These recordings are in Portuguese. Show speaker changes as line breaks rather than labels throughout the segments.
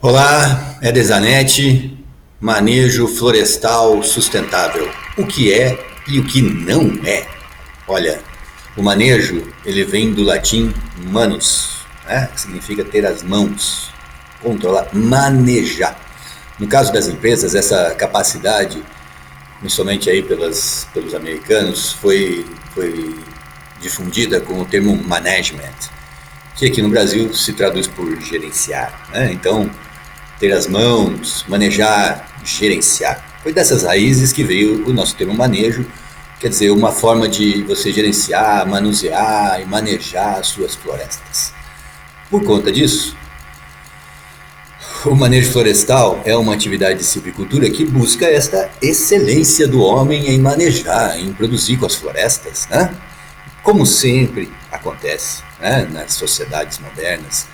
Olá, Éder Zanetti, manejo florestal sustentável. O que é e o que não é? Olha, o manejo ele vem do latim manus, né? Que significa ter as mãos, controlar, manejar. No caso das empresas, essa capacidade, principalmente aí pelos americanos, foi difundida com o termo management, que aqui no Brasil se traduz por gerenciar, né? Então, ter as mãos, manejar, gerenciar. Foi dessas raízes que veio o nosso termo manejo, quer dizer, uma forma de você gerenciar, manusear e manejar as suas florestas. Por conta disso, o manejo florestal é uma atividade de silvicultura que busca esta excelência do homem em manejar, em produzir com as florestas, né? Como sempre acontece, né, nas sociedades modernas,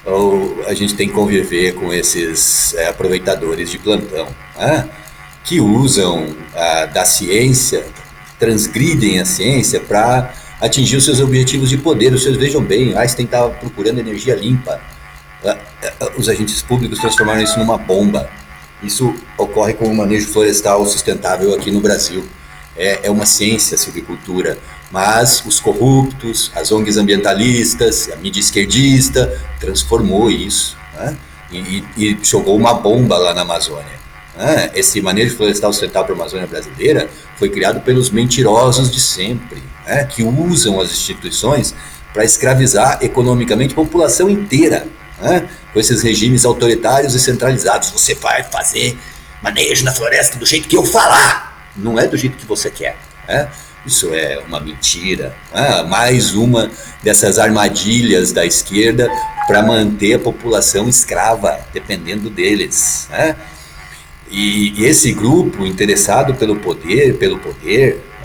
ou a gente tem que conviver com esses aproveitadores de plantão, né, que usam da ciência, transgridem a ciência para atingir os seus objetivos de poder. Vocês vejam bem, Einstein estava procurando energia limpa. Os agentes públicos transformaram isso numa bomba. Isso ocorre com o manejo florestal sustentável aqui no Brasil. É uma ciência a silvicultura, mas os corruptos, as ONGs ambientalistas, a mídia esquerdista transformou isso, né? E jogou uma bomba lá na Amazônia, né? Esse manejo florestal sustentável para a Amazônia brasileira foi criado pelos mentirosos de sempre, né? Que usam as instituições para escravizar economicamente a população inteira, né? Com esses regimes autoritários e centralizados. Você vai fazer manejo na floresta do jeito que eu falar, não é do jeito que você quer, né? Isso é uma mentira, né? Mais uma dessas armadilhas da esquerda para manter a população escrava, dependendo deles, né? E esse grupo interessado pelo poder,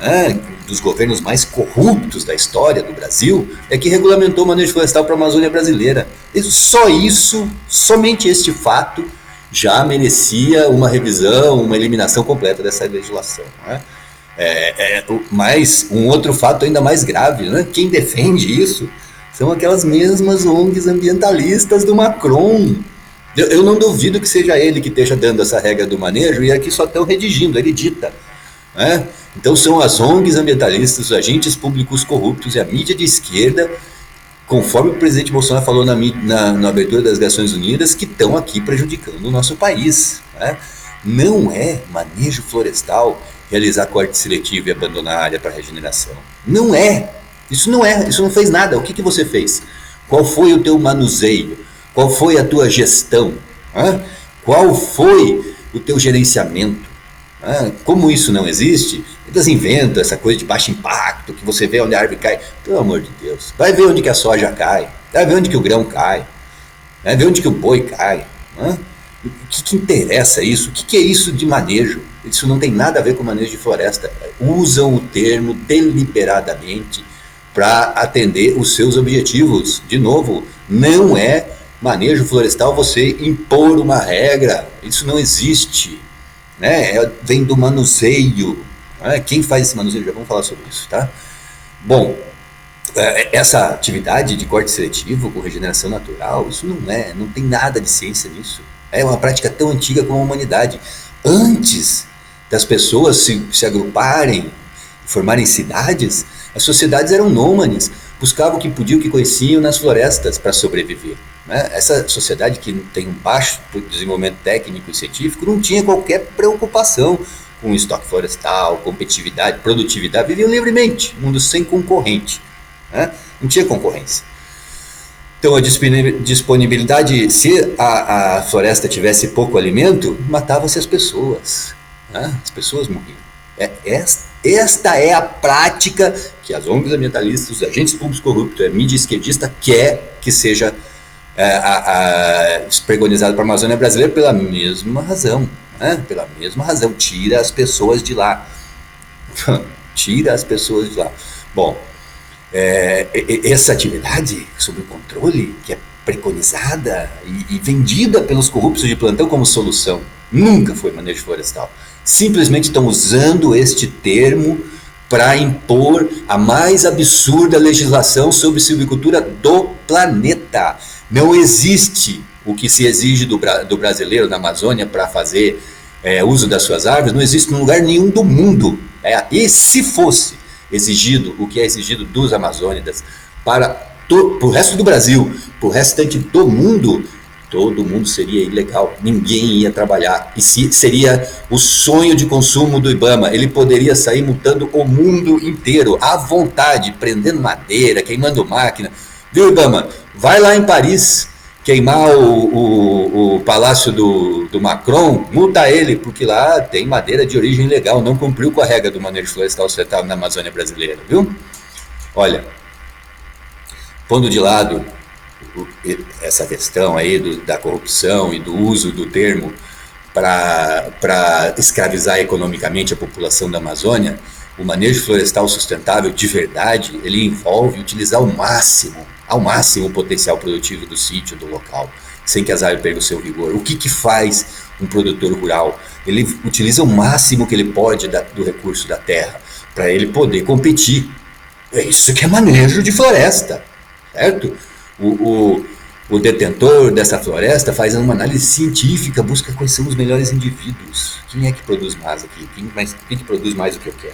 né, dos governos mais corruptos da história do Brasil, é que regulamentou o manejo florestal para a Amazônia brasileira. E só isso, somente este fato, já merecia uma revisão, uma eliminação completa dessa legislação, né? Mas um outro fato ainda mais grave, né? Quem defende isso são aquelas mesmas ONGs ambientalistas do Macron. Eu não duvido que seja ele que esteja dando essa regra do manejo, e aqui só estão redigindo, ele dita, né? Então são as ONGs ambientalistas, os agentes públicos corruptos e a mídia de esquerda, conforme o presidente Bolsonaro falou na abertura das Nações Unidas, que estão aqui prejudicando o nosso país, né? Não é manejo florestal realizar corte seletivo e abandonar a área para regeneração. Não é. Isso não é. Isso não fez nada. O que você fez? Qual foi o teu manuseio? Qual foi a tua gestão? Qual foi o teu gerenciamento? Como isso não existe, eles inventam essa coisa de baixo impacto, que você vê onde a árvore cai. Pelo amor de Deus, vai ver onde que a soja cai, vai ver onde que o grão cai, vai ver onde que o boi cai. O que interessa isso? O que é isso de manejo? Isso não tem nada a ver com manejo de floresta. Usam o termo deliberadamente para atender os seus objetivos. De novo, não é manejo florestal você impor uma regra. Isso não existe, né? Vem do manuseio, né? Quem faz esse manuseio? Já vamos falar sobre isso, tá? Bom, essa atividade de corte seletivo com regeneração natural, isso não tem nada de ciência nisso. É uma prática tão antiga como a humanidade. Antes das pessoas se agruparem, formarem cidades, as sociedades eram nômades, buscavam o que podiam, o que conheciam nas florestas para sobreviver, né? Essa sociedade que tem um baixo desenvolvimento técnico e científico não tinha qualquer preocupação com estoque florestal, competitividade, produtividade, viviam livremente, mundo sem concorrente, né? Não tinha concorrência. Então a disponibilidade, se a floresta tivesse pouco alimento, matava-se as pessoas, né? As pessoas morriam. Esta é a prática que as ONGs ambientalistas, os agentes públicos corruptos, a mídia esquerdista quer que seja pregonizado para a Amazônia brasileira pela mesma razão, né? Pela mesma razão, tira as pessoas de lá. Tira as pessoas de lá. Bom, essa atividade sob o controle, que é preconizada e vendida pelos corruptos de plantão como solução, nunca foi manejo florestal. Simplesmente estão usando este termo para impor a mais absurda legislação sobre silvicultura do planeta. Não existe o que se exige do brasileiro na Amazônia para fazer uso das suas árvores, não existe em lugar nenhum do mundo. E se fosse exigido o que é exigido dos amazônidas para o resto do Brasil, para o restante do mundo, todo mundo seria ilegal, ninguém ia trabalhar, e seria o sonho de consumo do IBAMA. Ele poderia sair multando o mundo inteiro, à vontade, prendendo madeira, queimando máquina. Viu, IBAMA? Vai lá em Paris queimar o palácio do Macron, multa ele, porque lá tem madeira de origem ilegal, não cumpriu com a regra do manejo florestal sustentável na Amazônia brasileira, viu? Olha, pondo de lado essa questão aí da corrupção e do uso do termo para escravizar economicamente a população da Amazônia, o manejo florestal sustentável de verdade, ele envolve utilizar ao máximo o potencial produtivo do sítio, do local, sem que as árvores percam o seu vigor. O que faz um produtor rural? Ele utiliza o máximo que ele pode do recurso da terra para ele poder competir. É isso que é manejo de floresta, certo? O detentor dessa floresta faz uma análise científica, busca quais são os melhores indivíduos. Quem é que produz mais aqui? Quem que produz mais do que eu quero?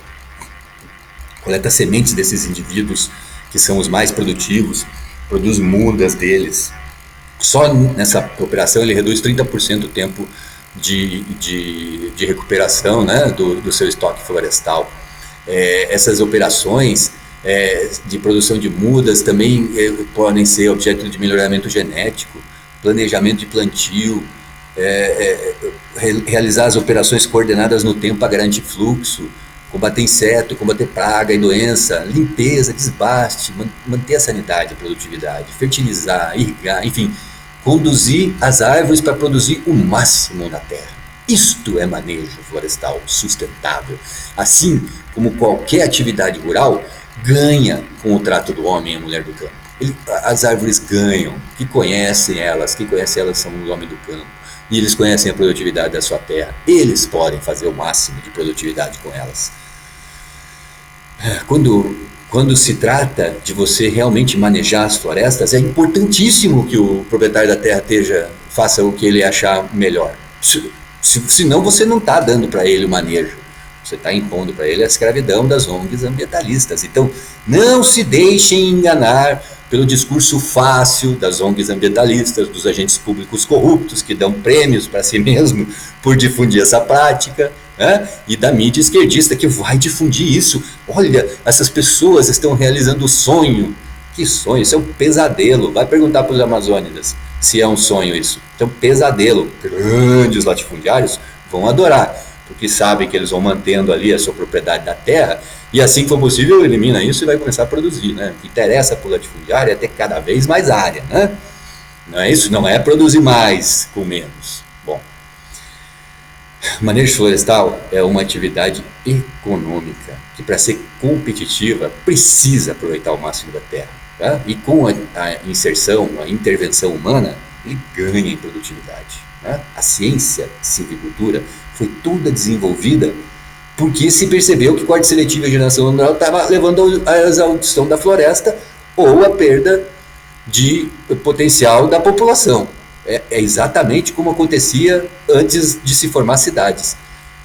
Coleta sementes desses indivíduos que são os mais produtivos, produz mudas deles. Só nessa operação ele reduz 30% o tempo de recuperação, né, do seu estoque florestal. Essas operações de produção de mudas também podem ser objeto de melhoramento genético, planejamento de plantio, realizar as operações coordenadas no tempo para garantir fluxo, combater inseto, combater praga e doença, limpeza, desbaste, manter a sanidade, a produtividade, fertilizar, irrigar, enfim, conduzir as árvores para produzir o máximo na terra. Isto é manejo florestal sustentável. Assim como qualquer atividade rural ganha com o trato do homem e a mulher do campo. As árvores ganham, que conhecem elas são os homens do campo. E eles conhecem a produtividade da sua terra. Eles podem fazer o máximo de produtividade com elas. Quando se trata de você realmente manejar as florestas, é importantíssimo que o proprietário da terra faça o que ele achar melhor. Senão você não está dando para ele o manejo. Você está impondo para ele a escravidão das ONGs ambientalistas. Então, não se deixem enganar pelo discurso fácil das ONGs ambientalistas, dos agentes públicos corruptos que dão prêmios para si mesmo por difundir essa prática, né? E da mídia esquerdista que vai difundir isso. Olha, essas pessoas estão realizando o sonho. Que sonho? Isso é um pesadelo. Vai perguntar para os amazônidas se é um sonho isso. Então, pesadelo. Grandes latifundiários vão adorar, porque sabem que eles vão mantendo ali a sua propriedade da terra, e assim que for possível elimina isso e vai começar a produzir, né? O que interessa para o latifundiário é ter cada vez mais área, né? Não é isso? Não é produzir mais com menos. Bom, manejo florestal é uma atividade econômica que, para ser competitiva, precisa aproveitar o máximo da terra, tá? E com a inserção, a intervenção humana, ele ganha em produtividade, né? A ciência de silvicultura foi toda desenvolvida porque se percebeu que corte seletivo e regeneração natural estava levando à exaustão da floresta ou à perda de potencial da população. É exatamente como acontecia antes de se formar cidades.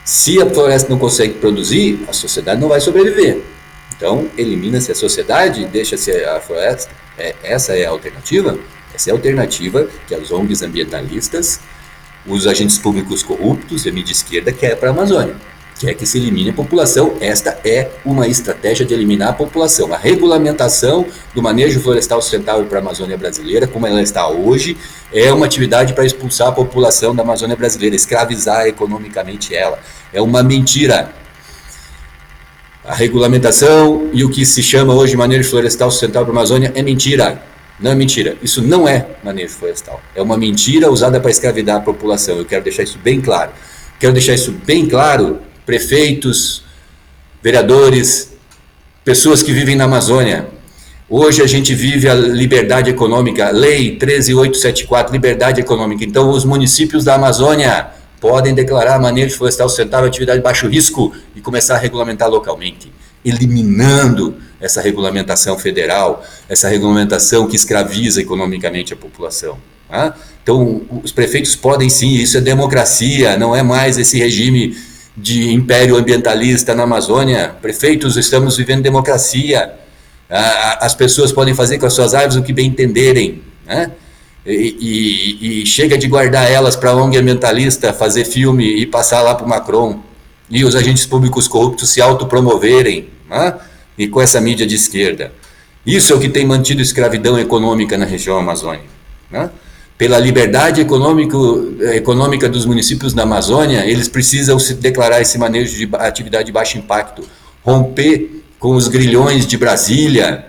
Se a floresta não consegue produzir, a sociedade não vai sobreviver. Então, elimina-se a sociedade, deixa-se a floresta. Essa é a alternativa? Essa é a alternativa que as ONGs ambientalistas, os agentes públicos corruptos e a mídia esquerda quer para a Amazônia. Quer que se elimine a população. Esta é uma estratégia de eliminar a população. A regulamentação do manejo florestal sustentável para a Amazônia brasileira, como ela está hoje, é uma atividade para expulsar a população da Amazônia brasileira, escravizar economicamente ela. É uma mentira. A regulamentação e o que se chama hoje de manejo florestal sustentável para a Amazônia é mentira. Não é mentira. Isso não é manejo florestal. É uma mentira usada para escravizar a população. Eu quero deixar isso bem claro. Quero deixar isso bem claro. Prefeitos, vereadores, pessoas que vivem na Amazônia. Hoje a gente vive a liberdade econômica, Lei 13.874, liberdade econômica. Então os municípios da Amazônia podem declarar manejo florestal sustentável atividade de baixo risco e começar a regulamentar localmente, eliminando essa regulamentação federal, essa regulamentação que escraviza economicamente a população. Tá? Então, os prefeitos podem sim, isso é democracia, não é mais esse regime de império ambientalista na Amazônia. Prefeitos, estamos vivendo democracia. As pessoas podem fazer com as suas árvores o que bem entenderem, né? E chega de guardar elas para a ONG ambientalista fazer filme e passar lá para o Macron, e os agentes públicos corruptos se autopromoverem, né? E com essa mídia de esquerda. Isso é o que tem mantido escravidão econômica na região amazônica, né? Pela liberdade econômica dos municípios da Amazônia, eles precisam se declarar esse manejo de atividade de baixo impacto, romper com os grilhões de Brasília,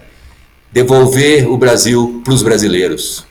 devolver o Brasil para os brasileiros.